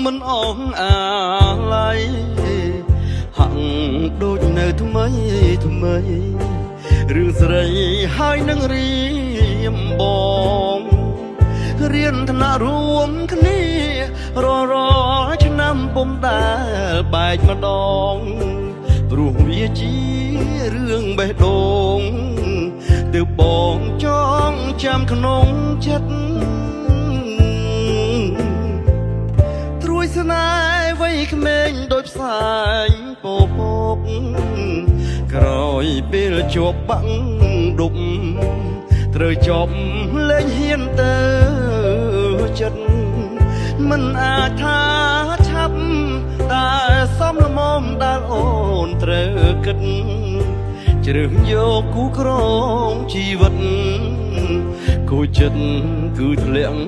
មិនអងអាឡ័យហាក់ដូចនៅថ្មីរឿងស្រីហើយនឹងរៀមបងរៀនថ្នាក់រួមគ្នារឆ្នាំពុំដែលបែកម្ដងព្រោះវាជារឿងបេះដូងទើបបងចងចាំក្នុងចិត្តត្រួយស្នេហ៍វ័យក្មេងដូចផ្សាយពពកក្រោយពេលជាប់បាំងដប់ត្រូវចប់លែងហ៊ានទៅចិត្តមិនអាចថាឆាប់តែសំលមមដែលអូនត្រូវគិតជ្រើសយកគូក្រងជីវិតគូចិត្តគឺធ្លាក់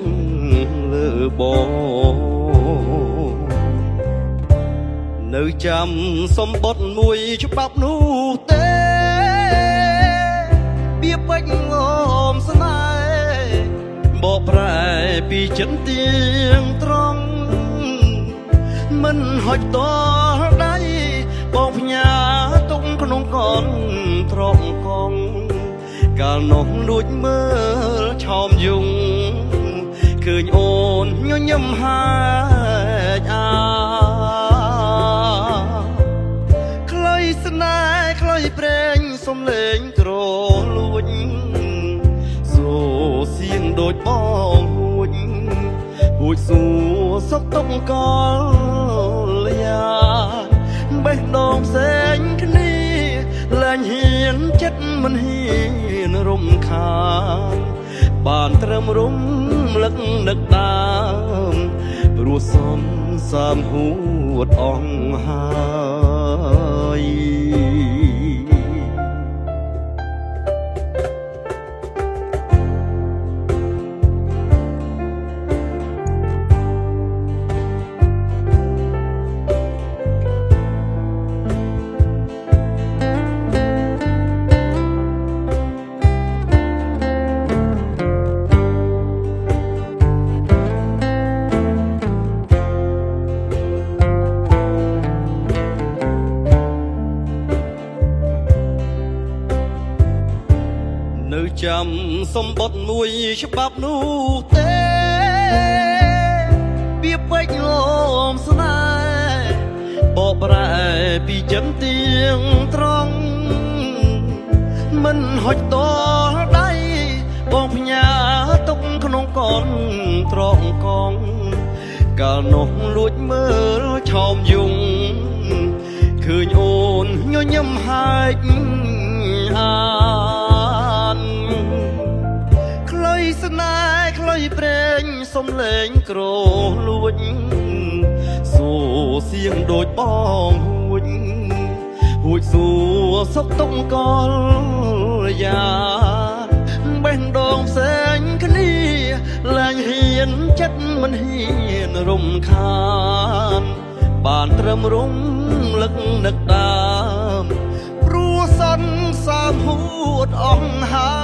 លើបងនៅចាំសម្បត្តិមួយច្បាប់នោះទេបៀពេញងំស្នេហ៍បកប្រែពីចិនទៀងត្រង់មិនហុចតដៃបងផ្ញើទុកក្នុងកនត្រង់កងកាលនោះលួចមើលឆោមយងឃើញអូនញញឹមហាចខ្លីស្នេហ៍ខ្លីព្រេងសំលេងក្រលួចសូសៀងដូចបងហួចសួរសុខទុក្ខកលយាបេះដូងផ្សេងគ្នាលែងហ៊ានចិត្តមិនហ៊ានរំខានបានត្រឹមរំលឹកនឹកដើមព្រោះសំសាមហួតអង្ហើយនៅចាំសម្បត្តិមួយច្បាប់នោះទេបៀពេញលំស្នេហ៍បកប្រែពីចិនទៀងត្រង់មិនហុចតដៃបងផ្ញើទុកក្នុងកនត្រង់កងកាលនោះលួចមើលឆោមយងឃើញអូនញញឹមហាចស្នេហ៍ខ្លីព្រេងសំលេងក្រលួចសូសៀងដូចបងហួចសួរសុខទុក្ខកលយាបេះដូងផ្សេងគ្នាលែងហ៊ានចិត្តមិនហ៊ានរំខានបានត្រឹមរំលឹកនឹកដើមព្រោះសន្សាមហួតអង្ហា